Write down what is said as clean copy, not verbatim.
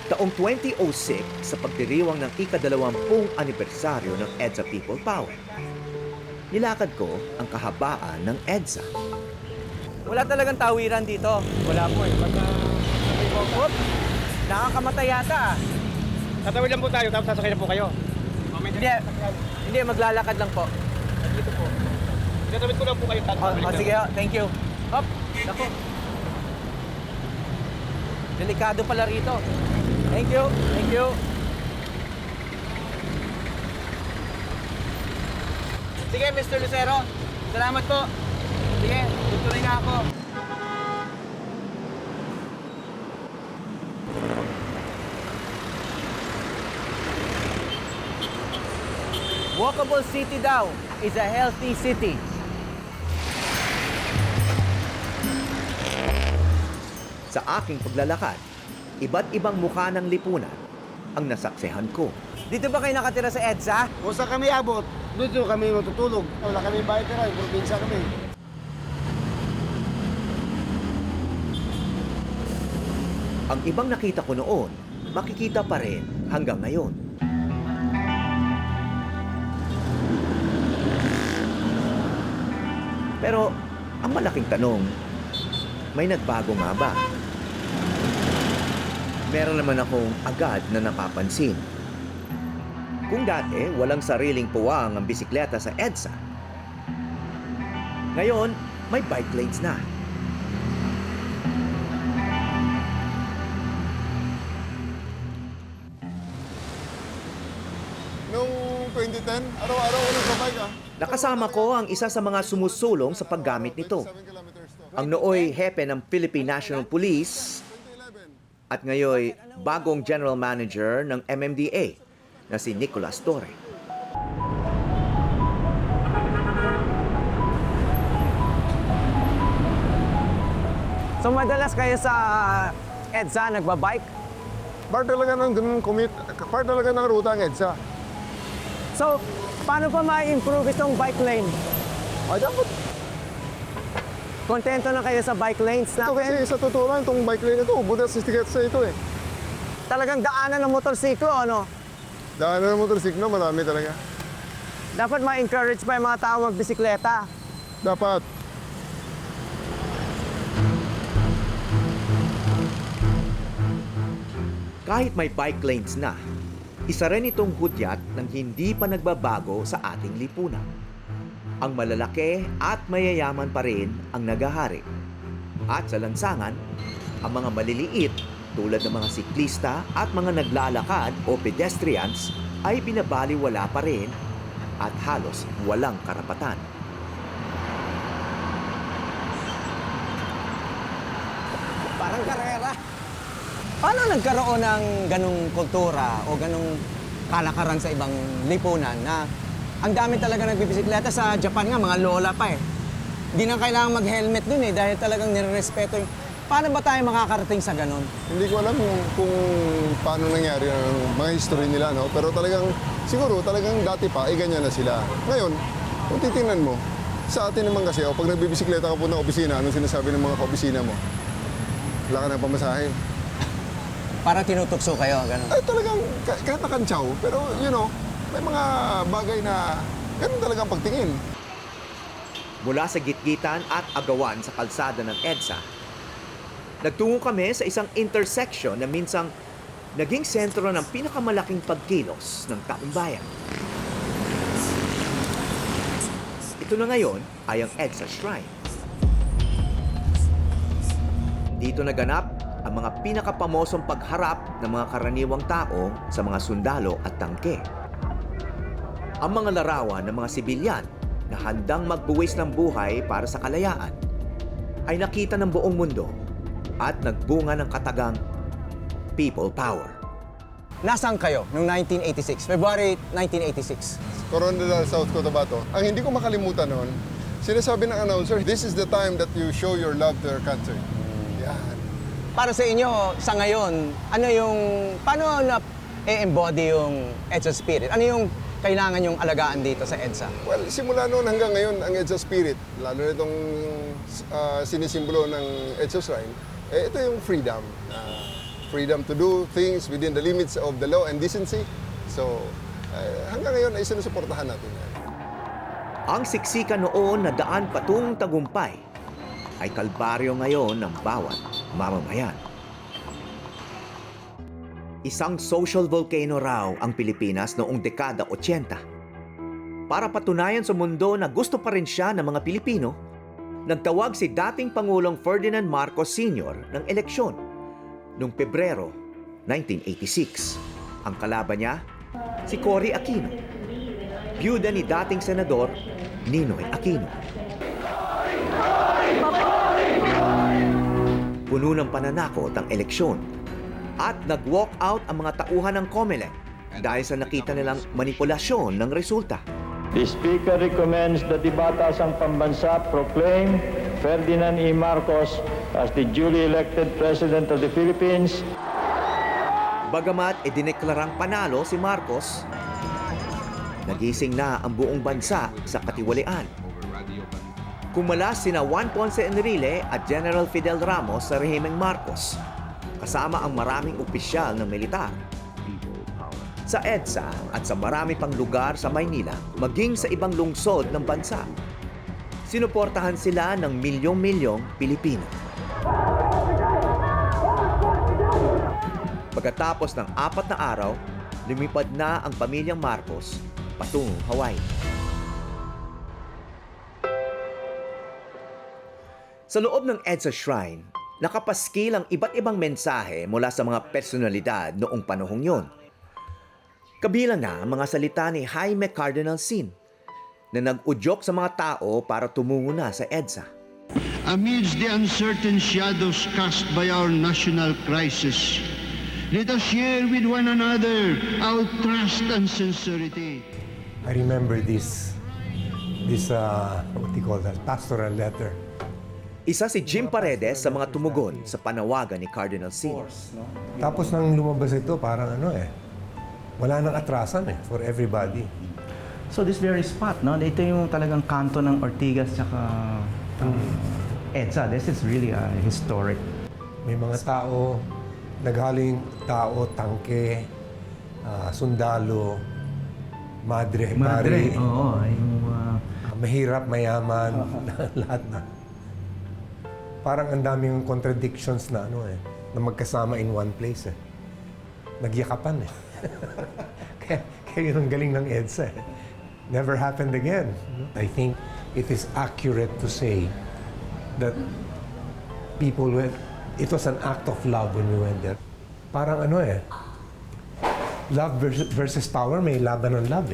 Taong 2006 sa pagdiriwang ng ika-20 anibersaryo ng EDSA People Power. Nilakad ko ang kahabaan ng EDSA. Wala talagang tawiran dito. Wala po eh. Oop, nakakamatay yata. Tatawid lang po tayo, tapos sasakay na po kayo. Hindi, maglalakad lang po. Dito po. Tatawid ko lang po kayo. Sige, thank you. Hop, naku. Delikado pala rito. Thank you, thank you. Sige, Mr. Lucero. Salamat po. Sige, tutuloy na ako. Walkable city daw is a healthy city. Sa aking paglalakad, iba't ibang mukha ng lipunan ang nasaksihan ko. Dito ba kayo nakatira sa EDSA? Kung saan kami abot, doon kami matutulog. Wala kami bahay tira, probinsya kami. Ang ibang nakita ko noon, makikita pa rin hanggang ngayon. Pero ang malaking tanong, may nagbago nga ba? Meron naman akong agad na napapansin. Kung dati walang sariling puwang ang bisikleta sa EDSA, ngayon may bike lanes na. Noong 2010, araw-araw ko nagbabike ah. Nakasama ko ang isa sa mga sumusulong sa paggamit nito. 7 kilometers to. Ang nooy hepe ng Philippine National Police 2011. at ngayoy bagong general manager ng MMDA na si Nicolas Torre. So madalas kayo sa EDSA nagbabike? Part talaga ng ganun commute, part talaga ng ruta ng EDSA. So, paano pa ma-improve itong bike lane? Ay, dapat. Kontento na kayo sa bike lanes na Ito kasi sa totoo lang, itong bike lane na ito, budas sa ticket sa ito eh. talagang daanan ng motorsiklo, ano? Daanan ng motorsiklo, marami talaga. Dapat ma-encourage pa yung mga tao magbisikleta. Dapat. Kahit may bike lanes na, isa rin itong hudyat ng hindi pa nagbabago sa ating lipunan. Ang malalaki at mayayaman pa rin ang nagahari. At sa lansangan, ang mga maliliit tulad ng mga siklista at mga naglalakad o pedestrians ay binabaliwala pa rin at halos walang karapatan. Parang karera. Paano nagkaroon ng ganong kultura o ganong kalakaran sa ibang lipunan na ang dami talaga nagbibisikleta? Sa Japan nga, mga lola pa eh. Hindi na kailangan mag-helmet dun eh dahil talagang nirerespeto yung... Paano ba tayo makakarating sa ganon? Hindi ko alam kung paano nangyari ang mga history nila, no? Pero talagang, siguro talagang dati pa, ganyan na sila. Ngayon, kung titingnan mo, sa atin naman kasi, pag nagbibisikleta ka po ng opisina, anong sinasabi ng mga kaopisina mo? Wala ka ng pamasahe. Para tinutukso kayo, ganon. Ay, talagang kahit nakantsaw, pero you know, may mga bagay na ganun talagang pagtingin. Mula sa gitgitan at agawan sa kalsada ng EDSA, nagtungo kami sa isang intersection na minsang naging sentro ng pinakamalaking pagkilos ng taong bayan. Ito na ngayon ay ang EDSA Shrine. Dito naganap ang mga pinakapamosong pagharap ng mga karaniwang tao sa mga sundalo at tangke. Ang mga larawan ng mga sibilyan na handang magbuwis ng buhay para sa kalayaan ay nakita ng buong mundo at nagbunga ng katagang people power. Nasaan kayo noong 1986? February 1986. Coronadal, South Cotabato. Ang hindi ko makalimutan noon, sinasabi ng announcer, this is the time that you show your love to your country. Yan. Para sa inyo, sa ngayon, ano yung... Paano na e-embody yung EDSA spirit? Ano yung kailangan yung alagaan dito sa EDSA? Well, simula noon hanggang ngayon, ang EDSA spirit, lalo na itong sinisimbolo ng EDSA Shrine, ito yung freedom. freedom to do things within the limits of the law and decency. So, hanggang ngayon ay sinusuportahan natin yan. Ang siksikan noon na daan patungong tagumpay ay kalbaryo ngayon ng bawat mamamayan. Isang social volcano raw ang Pilipinas noong dekada 80. Para patunayan sa mundo na gusto pa rin siya ng mga Pilipino, nagtawag si dating Pangulong Ferdinand Marcos Sr. ng eleksyon noong Pebrero 1986. Ang kalaban niya, si Cory Aquino, byuda ni dating Senador Ninoy Aquino. Puno ng pananakot ang eleksyon at nag-walk out ang mga tauhan ng COMELEC dahil sa nakita nilang manipulasyon ng resulta. The Speaker recommends that the Batasang Pambansa proclaim Ferdinand E. Marcos as the duly elected President of the Philippines. Bagamat idineklarang panalo si Marcos, nagising na ang buong bansa sa katiwalian. Kumalas sina Juan Ponce Enrile at General Fidel Ramos sa rehimeng Marcos, kasama ang maraming opisyal ng militar. Sa EDSA at sa marami pang lugar sa Maynila, maging sa ibang lungsod ng bansa, sinuportahan sila ng milyong-milyong Pilipino. Pagkatapos ng 4 na araw, lumipad na ang pamilyang Marcos patungong Hawaii. Sa loob ng EDSA Shrine, nakapaskil ang iba't ibang mensahe mula sa mga personalidad noong panahong yon. Kabilang na ang mga salita ni Jaime Cardinal Sin na nag-udyok sa mga tao para tumungo na sa EDSA. Amidst the uncertain shadows cast by our national crisis, let us share with one another our trust and sincerity. I remember this what do you call that, pastoral letter. Isa si Jim Paredes sa mga tumugon sa panawagan ni Cardinal Sin. Tapos nang lumabas ito, parang wala nang atrasan for everybody. So this very spot, no? Ito yung talagang kanto ng Ortigas tsaka EDSA. This is really historic. May mga tao, naghaling tao, tangke, sundalo, madre, pari, Oo, yung mahirap, mayaman, lahat na. Parang ang daming contradictions na na magkasama in one place Nagyakapan Kaya yun ang galing ng EDSA Never happened again. I think it is accurate to say that people went, it was an act of love when we went there. Parang love versus power, may laban ng love